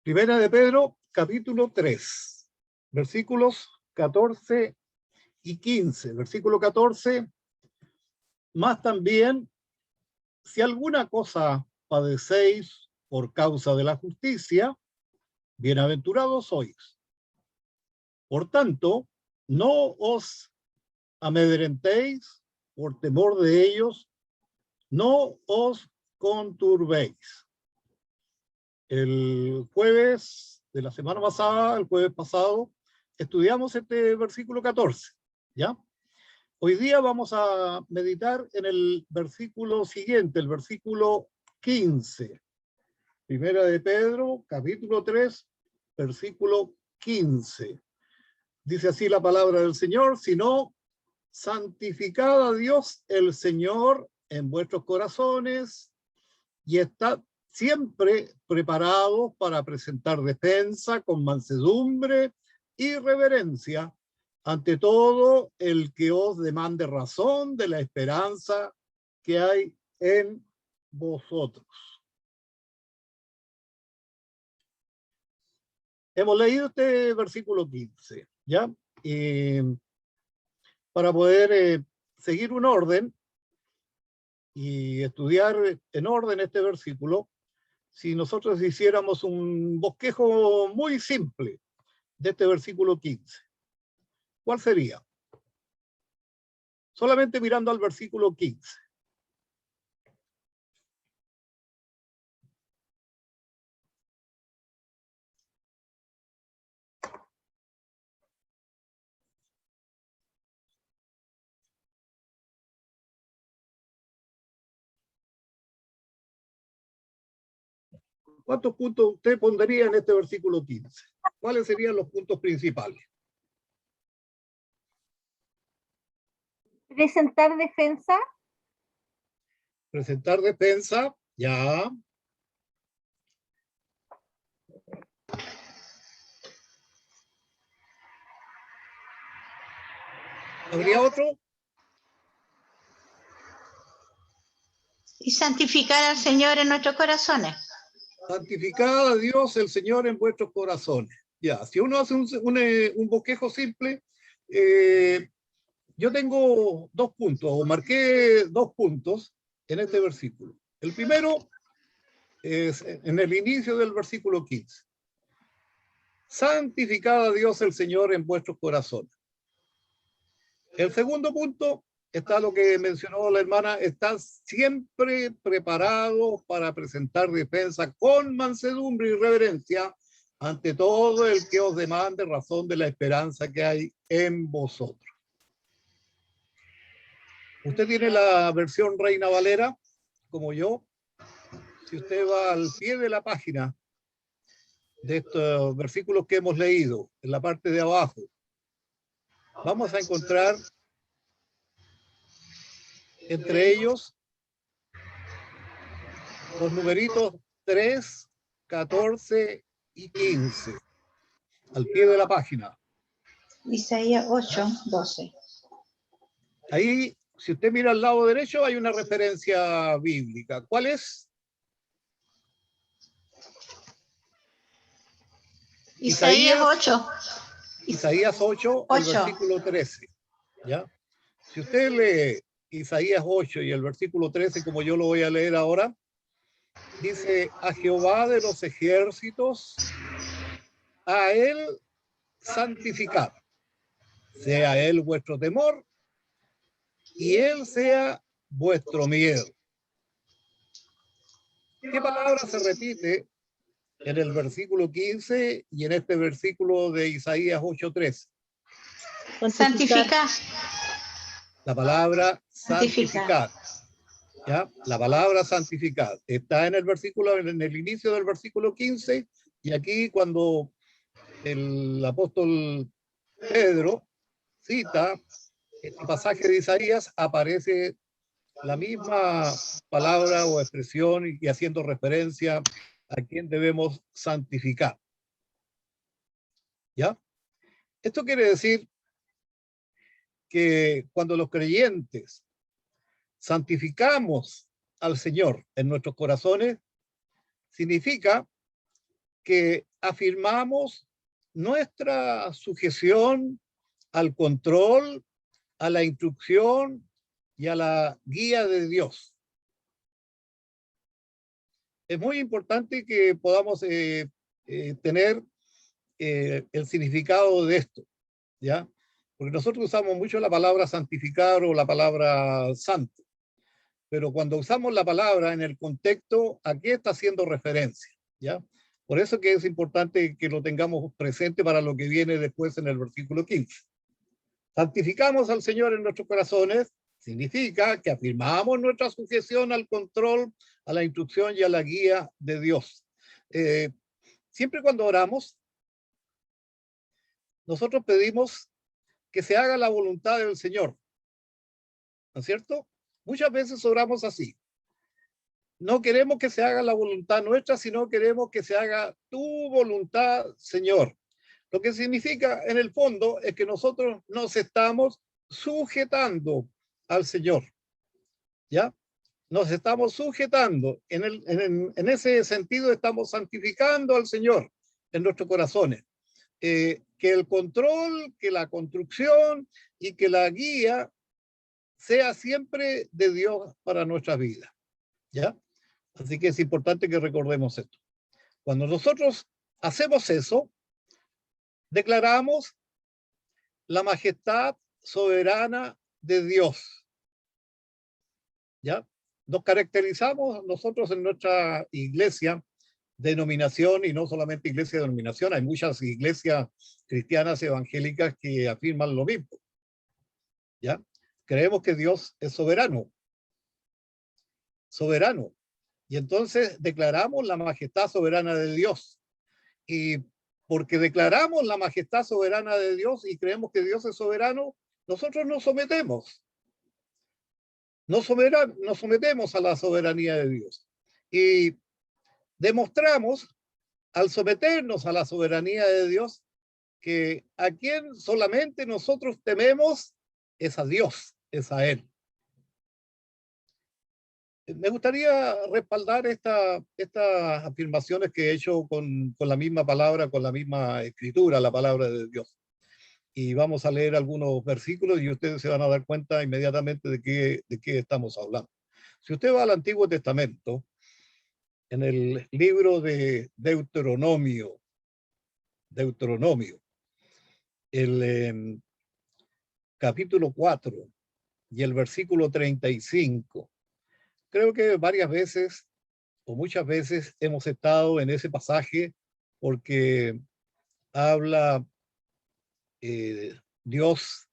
Primera de Pedro, capítulo 3, versículos 14 y 15. Versículo 14, más también, si alguna cosa padecéis por causa de la justicia, bienaventurados sois. Por tanto, no os amedrentéis por temor de ellos, no os conturbéis. El jueves de la semana pasada, el jueves pasado, estudiamos este versículo 14, ¿ya? Hoy día vamos a meditar en el versículo siguiente, el versículo 15. Primera de Pedro, capítulo 3, versículo 15. Dice así la palabra del Señor: sino santificad a Dios el Señor en vuestros corazones y estad siempre preparados para presentar defensa con mansedumbre y reverencia ante todo el que os demande razón de la esperanza que hay en vosotros. Hemos leído este versículo 15, ¿ya? Para poder seguir un orden y estudiar en orden este versículo, si nosotros hiciéramos un bosquejo muy simple de este versículo 15, ¿cuál sería? Solamente mirando al versículo 15. ¿Cuántos puntos usted pondría en este versículo 15? ¿Cuáles serían los puntos principales? Presentar defensa. Presentar defensa, ya. ¿Habría otro? Y santificar al Señor en nuestros corazones. Santificad a Dios el Señor en vuestros corazones. Ya, si uno hace un bosquejo simple, yo tengo dos puntos, o marqué dos puntos en este versículo. El primero es en el inicio del versículo 15. Santificad a Dios el Señor en vuestros corazones. El segundo punto está lo que mencionó la hermana: están siempre preparados para presentar defensa con mansedumbre y reverencia ante todo el que os demande razón de la esperanza que hay en vosotros. Usted tiene la versión Reina Valera, como yo. Si usted va al pie de la página de estos versículos que hemos leído, en la parte de abajo, vamos a encontrar entre ellos los numeritos 3, 14 y 15, al pie de la página. Isaías 8, 12. Ahí, si usted mira al lado derecho, hay una referencia bíblica. ¿Cuál es? Isaías 8. Isaías 8, el versículo 13. ¿Ya? Si usted lee Isaías 8 y el versículo 13, como yo lo voy a leer ahora, dice: a Jehová de los ejércitos, a él santificad, sea él vuestro temor y él sea vuestro miedo. ¿Qué palabra se repite en el versículo 15 y en este versículo de Isaías 8:13? Santificar. La palabra santificar. ¿Ya? La palabra santificar está en el versículo, en el inicio del versículo 15, y aquí cuando el apóstol Pedro cita este pasaje de Isaías, aparece la misma palabra o expresión y haciendo referencia a quien debemos santificar. ¿Ya? Esto quiere decir que cuando los creyentes santificamos al Señor en nuestros corazones, significa que afirmamos nuestra sujeción al control, a la instrucción y a la guía de Dios. Es muy importante que podamos tener el significado de esto, ¿ya? Porque nosotros usamos mucho la palabra santificar o la palabra santo, pero cuando usamos la palabra en el contexto, ¿a qué está haciendo referencia? ¿Ya? Por eso que es importante que lo tengamos presente para lo que viene después en el versículo 15. Santificamos al Señor en nuestros corazones, significa que afirmamos nuestra sujeción al control, a la instrucción y a la guía de Dios. Siempre cuando oramos, nosotros pedimos que se haga la voluntad del Señor, ¿no es cierto? Muchas veces oramos así. No queremos que se haga la voluntad nuestra, sino queremos que se haga tu voluntad, Señor. Lo que significa, en el fondo, es que nosotros nos estamos sujetando al Señor, ¿ya? Nos estamos sujetando. En ese sentido, estamos santificando al Señor en nuestros corazones. Que el control, que la construcción y que la guía sea siempre de Dios para nuestras vidas, ¿ya? Así que es importante que recordemos esto. Cuando nosotros hacemos eso, declaramos la majestad soberana de Dios, ¿ya? Nos caracterizamos nosotros en nuestra iglesia, denominación, y no solamente iglesia de denominación, hay muchas iglesias cristianas evangélicas que afirman lo mismo, ¿ya? Creemos que Dios es soberano, soberano, y entonces declaramos la majestad soberana de Dios, y porque declaramos la majestad soberana de Dios y creemos que Dios es soberano, nosotros nos sometemos. Nos sometemos a la soberanía de Dios. Y demostramos, al someternos a la soberanía de Dios, que a quien solamente nosotros tememos es a Dios, es a Él. Me gustaría respaldar estas afirmaciones que he hecho con la misma palabra, con la misma escritura, la palabra de Dios. Y vamos a leer algunos versículos y ustedes se van a dar cuenta inmediatamente de qué estamos hablando. Si usted va al Antiguo Testamento, en el libro de Deuteronomio, el capítulo 4 y el versículo 35, creo que varias veces o muchas veces hemos estado en ese pasaje porque habla Dios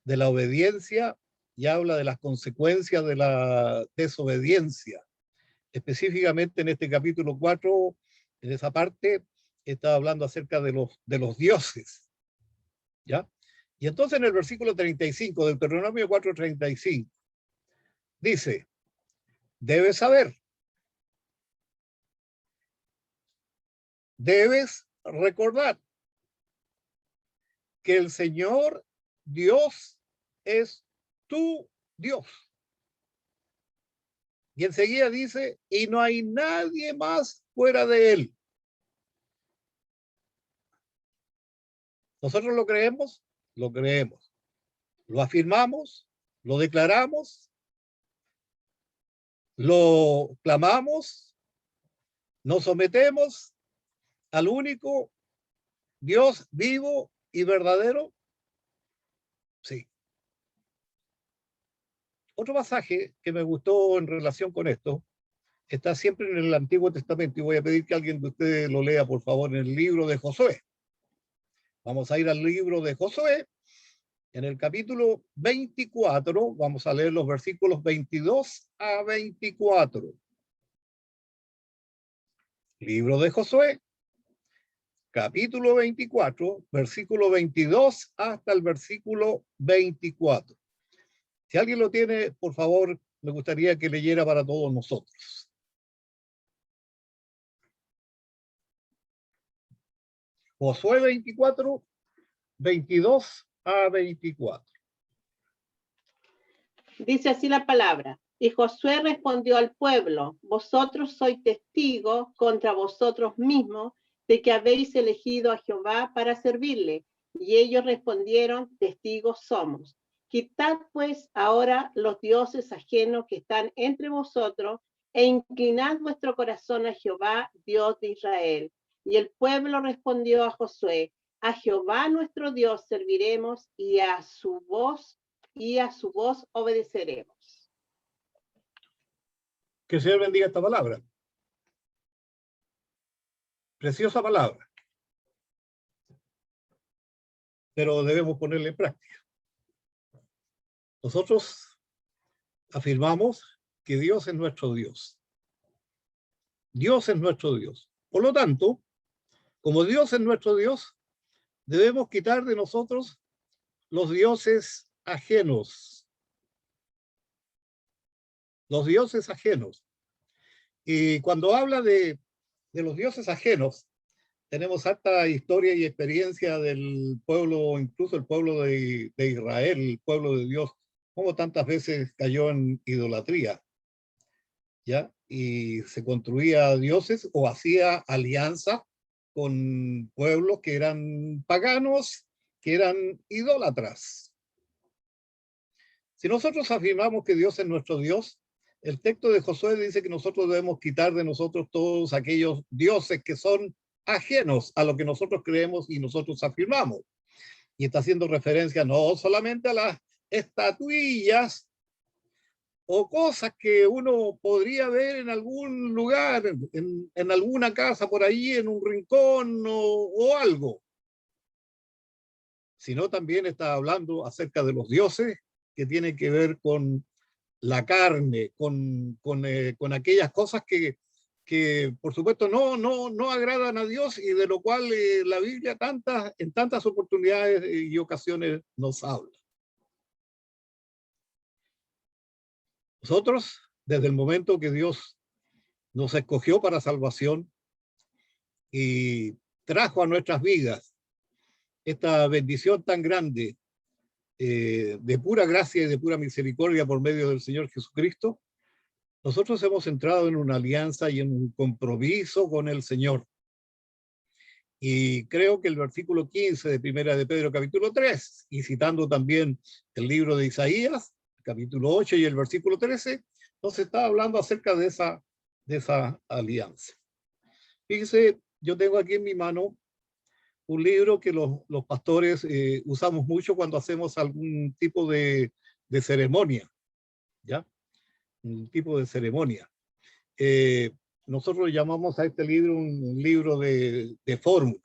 de la obediencia y habla de las consecuencias de la desobediencia. Específicamente en este capítulo 4, en esa parte, está hablando acerca de los dioses, ¿ya? Y entonces en el versículo 35, del Deuteronomio 4:35, dice, debes saber, debes recordar que el Señor Dios es tu Dios. Y enseguida dice, y no hay nadie más fuera de Él. ¿Nosotros lo creemos? Lo creemos. ¿Lo afirmamos? ¿Lo declaramos? ¿Lo clamamos? ¿Nos sometemos al único Dios vivo y verdadero? Sí. Otro pasaje que me gustó en relación con esto está siempre en el Antiguo Testamento y voy a pedir que alguien de ustedes lo lea, por favor, en el libro de Josué. Vamos a ir al libro de Josué. En el capítulo 24, vamos a leer los versículos 22 a 24. Libro de Josué, capítulo 24, versículo 22 hasta el versículo 24. Si alguien lo tiene, por favor, me gustaría que leyera para todos nosotros. Josué 24, 22 a 24. Dice así la palabra. Y Josué respondió al pueblo, vosotros sois testigos contra vosotros mismos de que habéis elegido a Jehová para servirle. Y ellos respondieron, testigos somos. Quitad pues ahora los dioses ajenos que están entre vosotros e inclinad vuestro corazón a Jehová, Dios de Israel. Y el pueblo respondió a Josué, a Jehová nuestro Dios serviremos y a su voz obedeceremos. Que el Señor bendiga esta palabra. Preciosa palabra. Pero debemos ponerla en práctica. Nosotros afirmamos que Dios es nuestro Dios. Dios es nuestro Dios. Por lo tanto, como Dios es nuestro Dios, debemos quitar de nosotros los dioses ajenos. Los dioses ajenos. Y cuando habla de los dioses ajenos, tenemos harta historia y experiencia del pueblo, incluso el pueblo de Israel, el pueblo de Dios, como tantas veces cayó en idolatría, ¿ya? Y se construía dioses o hacía alianza con pueblos que eran paganos, que eran idólatras. Si nosotros afirmamos que Dios es nuestro Dios, el texto de Josué dice que nosotros debemos quitar de nosotros todos aquellos dioses que son ajenos a lo que nosotros creemos y nosotros afirmamos. Y está haciendo referencia no solamente a las estatuillas o cosas que uno podría ver en algún lugar, en alguna casa por ahí, en un rincón o algo, sino también está hablando acerca de los dioses que tienen que ver con la carne, con aquellas cosas que por supuesto no agradan a Dios y de lo cual la Biblia en tantas oportunidades y ocasiones nos habla. Nosotros, desde el momento que Dios nos escogió para salvación y trajo a nuestras vidas esta bendición tan grande de pura gracia y de pura misericordia por medio del Señor Jesucristo, nosotros hemos entrado en una alianza y en un compromiso con el Señor. Y creo que el versículo 15 de Primera de Pedro, capítulo 3, y citando también el libro de Isaías, capítulo 8 y el versículo 13, nos está hablando acerca de esa alianza. Fíjense, yo tengo aquí en mi mano un libro que los pastores usamos mucho cuando hacemos algún tipo de ceremonia, ¿ya? Un tipo de ceremonia. Nosotros llamamos a este libro un libro de fórmula.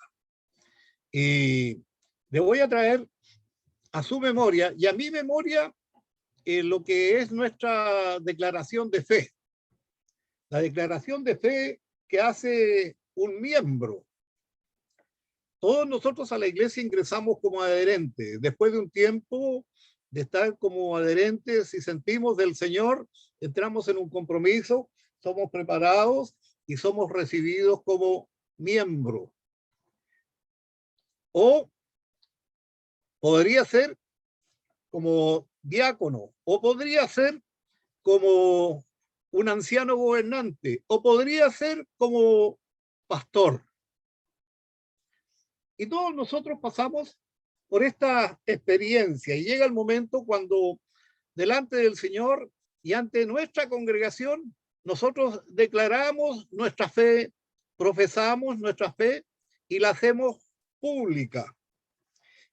Y le voy a traer a su memoria y a mi memoria lo que es nuestra declaración de fe. La declaración de fe que hace un miembro. Todos nosotros a la iglesia ingresamos como adherentes. Después de un tiempo de estar como adherentes y sentimos del Señor, entramos en un compromiso, somos preparados y somos recibidos como miembro. O podría ser como diácono, o podría ser como un anciano gobernante, o podría ser como pastor. Y todos nosotros pasamos por esta experiencia y llega el momento cuando delante del Señor y ante nuestra congregación nosotros declaramos nuestra fe, profesamos nuestra fe y la hacemos pública.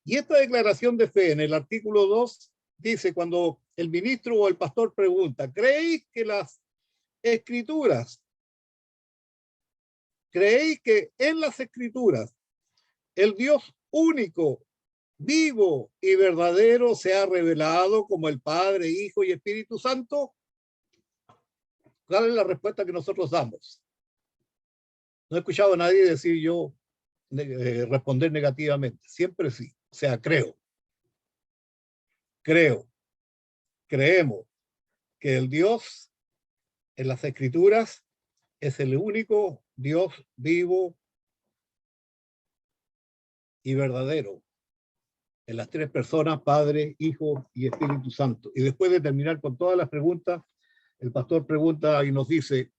Y esta declaración de fe en el artículo 2 dice, cuando el ministro o el pastor pregunta, ¿creéis que las escrituras, creéis que en las escrituras el Dios único, vivo y verdadero se ha revelado como el Padre, Hijo y Espíritu Santo? ¿Cuál es la respuesta que nosotros damos? No he escuchado a nadie decir yo, responder negativamente. Siempre sí. O sea, creemos que el Dios en las Escrituras es el único Dios vivo y verdadero, en las tres personas, Padre, Hijo y Espíritu Santo. Y después de terminar con todas las preguntas, el pastor pregunta y nos dice,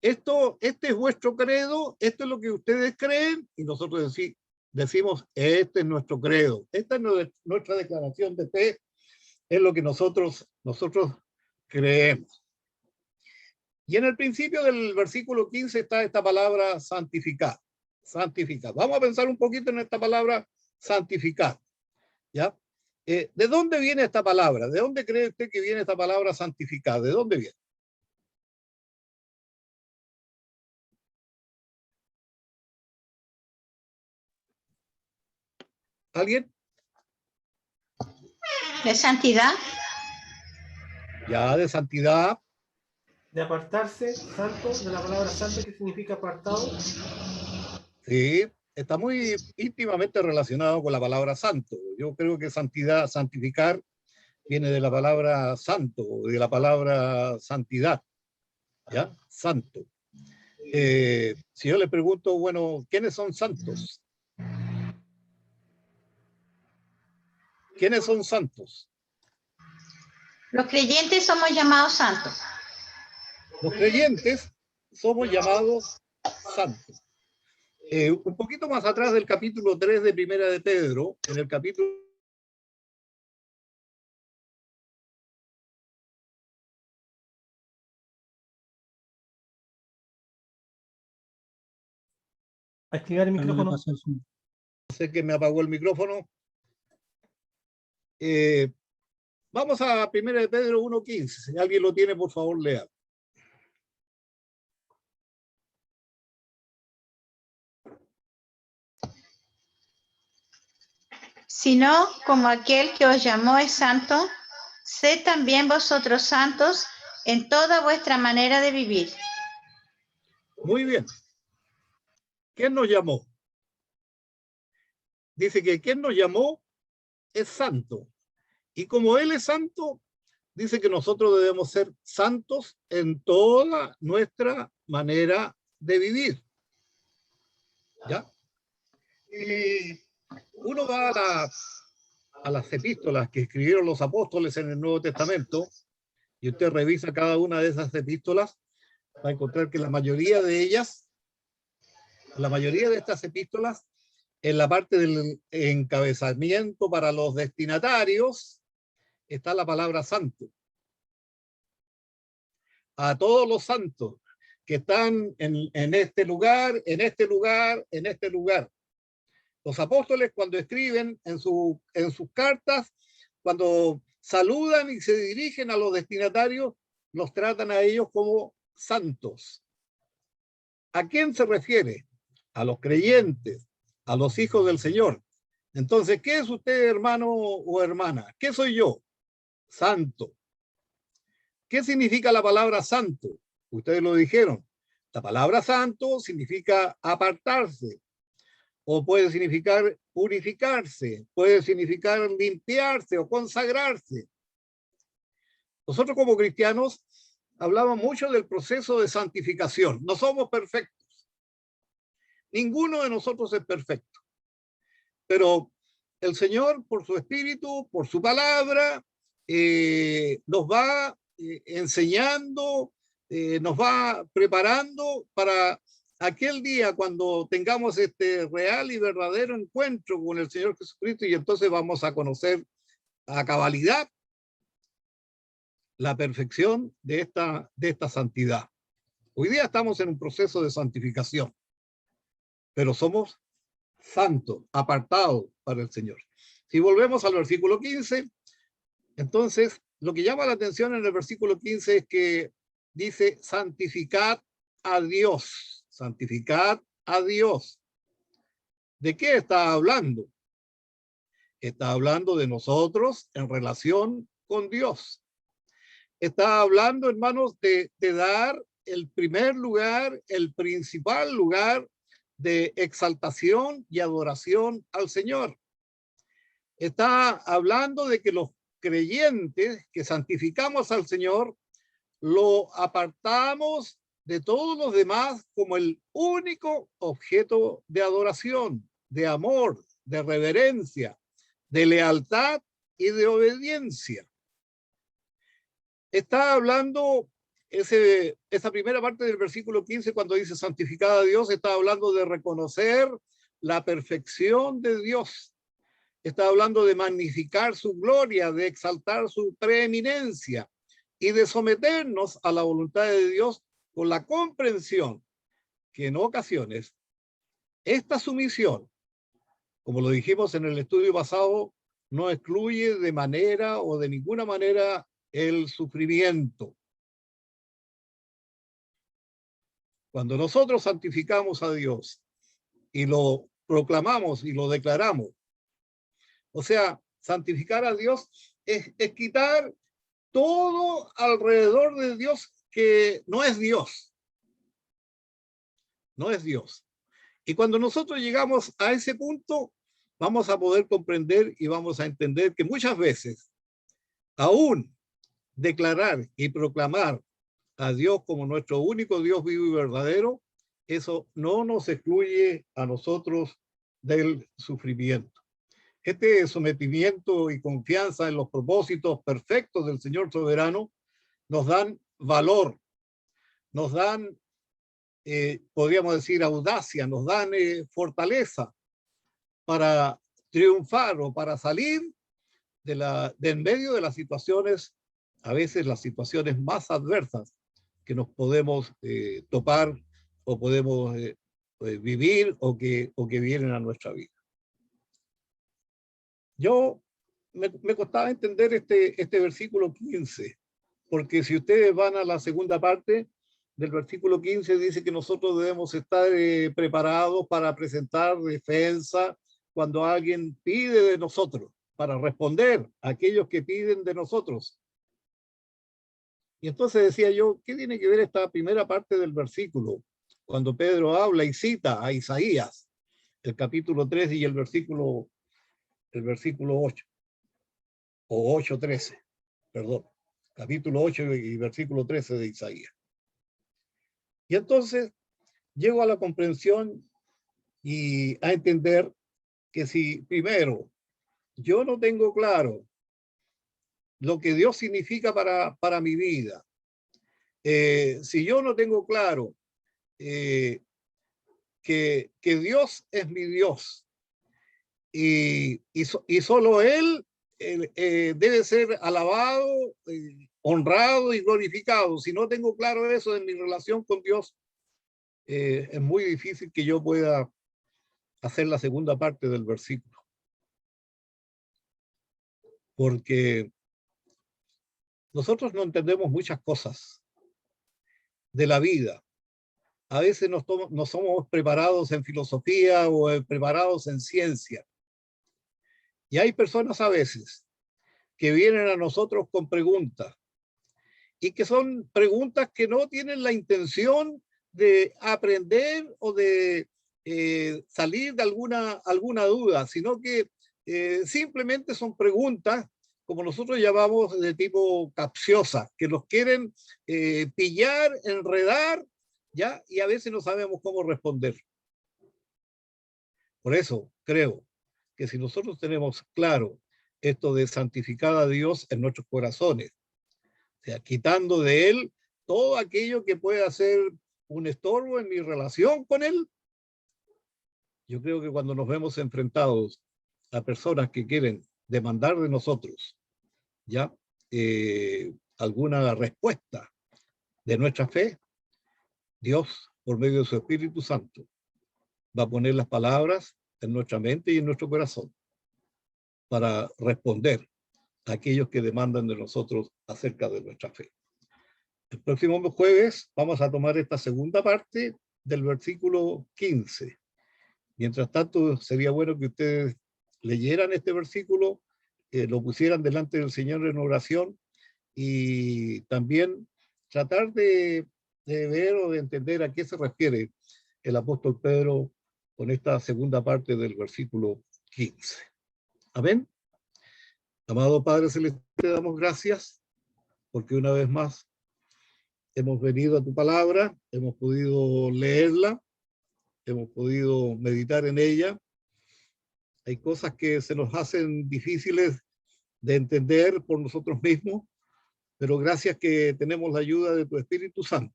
este es vuestro credo, esto es lo que ustedes creen, y nosotros decimos, este es nuestro credo, esta es nuestra declaración de fe, es lo que nosotros creemos. Y en el principio del versículo 15 está esta palabra santificar. Santificar. Vamos a pensar un poquito en esta palabra santificar. ¿Ya? ¿De dónde viene esta palabra? ¿De dónde cree usted que viene esta palabra santificar? ¿De dónde viene? ¿Alguien? ¿De santidad? Ya, de santidad. De apartarse, santo, de la palabra santo, que significa apartado. Sí, está muy íntimamente relacionado con la palabra santo. Yo creo que santidad, santificar, viene de la palabra santo, de la palabra santidad. ¿Ya? Santo. Si yo le pregunto, bueno, ¿quiénes son santos? ¿Quiénes son santos? Los creyentes somos llamados santos. Los creyentes somos llamados santos. Un poquito más atrás del capítulo 3 de Primera de Pedro, en el capítulo Activar el micrófono. sé que me apagó el micrófono. Vamos a Primera de Pedro 1:15. Si alguien lo tiene, por favor, lea. Sino como aquel que os llamó es santo, sed también vosotros santos en toda vuestra manera de vivir. Muy bien. ¿Quién nos llamó? Dice que quien nos llamó es santo. Y como Él es santo, dice que nosotros debemos ser santos en toda nuestra manera de vivir. ¿Ya? Y uno va a las epístolas que escribieron los apóstoles en el Nuevo Testamento, y usted revisa cada una de esas epístolas, va a encontrar que la mayoría de ellas, la mayoría de estas epístolas, en la parte del encabezamiento para los destinatarios, está la palabra santo. A todos los santos que están en este lugar, en este lugar, en este lugar. Los apóstoles, cuando escriben en sus cartas, cuando saludan y se dirigen a los destinatarios, los tratan a ellos como santos. ¿A quién se refiere? A los creyentes, a los hijos del Señor. Entonces, ¿qué es usted, hermano o hermana? ¿Qué soy yo? Santo. ¿Qué significa la palabra santo? Ustedes lo dijeron. La palabra santo significa apartarse, o puede significar purificarse, puede significar limpiarse o consagrarse. Nosotros como cristianos hablamos mucho del proceso de santificación. No somos perfectos. Ninguno de nosotros es perfecto. Pero el Señor, por su Espíritu, por su palabra, nos va enseñando, nos va preparando para aquel día cuando tengamos este real y verdadero encuentro con el Señor Jesucristo, y entonces vamos a conocer a cabalidad la perfección de esta santidad. Hoy día estamos en un proceso de santificación, pero somos santos, apartados para el Señor. Si volvemos al versículo 15, entonces lo que llama la atención en el versículo 15 es que dice santificad a Dios, santificad a Dios. ¿De qué está hablando? Está hablando de nosotros en relación con Dios. Está hablando, hermanos, de dar el primer lugar, el principal lugar de exaltación y adoración al Señor. Está hablando de que los creyentes que santificamos al Señor lo apartamos de todos los demás como el único objeto de adoración, de amor, de reverencia, de lealtad y de obediencia. Está hablando esa primera parte del versículo 15, cuando dice santificad a Dios, está hablando de reconocer la perfección de Dios. Está hablando de magnificar su gloria, de exaltar su preeminencia y de someternos a la voluntad de Dios con la comprensión que en ocasiones esta sumisión, como lo dijimos en el estudio pasado, no excluye de manera o de ninguna manera el sufrimiento. Cuando nosotros santificamos a Dios y lo proclamamos y lo declaramos, o sea, santificar a Dios es quitar todo alrededor de Dios que no es Dios. No es Dios. Y cuando nosotros llegamos a ese punto, vamos a poder comprender y vamos a entender que muchas veces, aún declarar y proclamar a Dios como nuestro único Dios vivo y verdadero, eso no nos excluye a nosotros del sufrimiento. Este sometimiento y confianza en los propósitos perfectos del Señor soberano nos dan valor, nos dan, podríamos decir, audacia, nos dan fortaleza para triunfar o para salir de en medio de las situaciones, a veces las situaciones más adversas que nos podemos topar o podemos vivir o que vienen a nuestra vida. Yo me costaba entender este versículo 15, porque si ustedes van a la segunda parte del versículo 15, dice que nosotros debemos estar preparados para presentar defensa cuando alguien pide de nosotros, para responder a aquellos que piden de nosotros. Y entonces decía yo, ¿qué tiene que ver esta primera parte del versículo? Cuando Pedro habla y cita a Isaías, el capítulo 3 y el versículo 8, o 8:13, perdón, capítulo 8 y versículo 13 de Isaías. Y entonces llego a la comprensión y a entender que si primero yo no tengo claro lo que Dios significa para mi vida, si yo no tengo claro que Dios es mi Dios y solo Él debe ser alabado, honrado y glorificado. Si no tengo claro eso en mi relación con Dios, es muy difícil que yo pueda hacer la segunda parte del versículo. Porque nosotros no entendemos muchas cosas de la vida. A veces no somos preparados en filosofía o preparados en ciencia. Y hay personas a veces que vienen a nosotros con preguntas y que son preguntas que no tienen la intención de aprender o de salir de alguna duda, sino que simplemente son preguntas, como nosotros llamamos, de tipo capciosa, que nos quieren pillar, enredar, ¿ya? Y a veces no sabemos cómo responder. Por eso creo que si nosotros tenemos claro esto de santificar a Dios en nuestros corazones, o sea, quitando de Él todo aquello que pueda ser un estorbo en mi relación con Él, yo creo que cuando nos vemos enfrentados a personas que quieren demandar de nosotros, ¿ya? Alguna respuesta de nuestra fe, Dios, por medio de su Espíritu Santo, va a poner las palabras en nuestra mente y en nuestro corazón para responder a aquellos que demandan de nosotros acerca de nuestra fe. El próximo jueves vamos a tomar esta segunda parte del versículo 15. Mientras tanto, sería bueno que ustedes leyeran este versículo, lo pusieran delante del Señor en oración y también tratar de ver o de entender a qué se refiere el apóstol Pedro con esta segunda parte del versículo 15. Amén. Amado Padre Celestial, te damos gracias porque una vez más hemos venido a tu palabra, hemos podido leerla, hemos podido meditar en ella. Hay cosas que se nos hacen difíciles de entender por nosotros mismos, pero gracias que tenemos la ayuda de tu Espíritu Santo,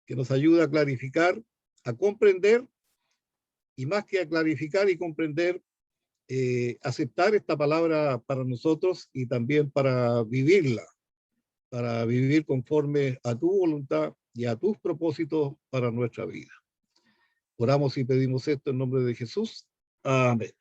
que nos ayuda a clarificar, a comprender, y más que a clarificar y comprender, aceptar esta palabra para nosotros y también para vivirla, para vivir conforme a tu voluntad y a tus propósitos para nuestra vida. Oramos y pedimos esto en nombre de Jesús. Amén.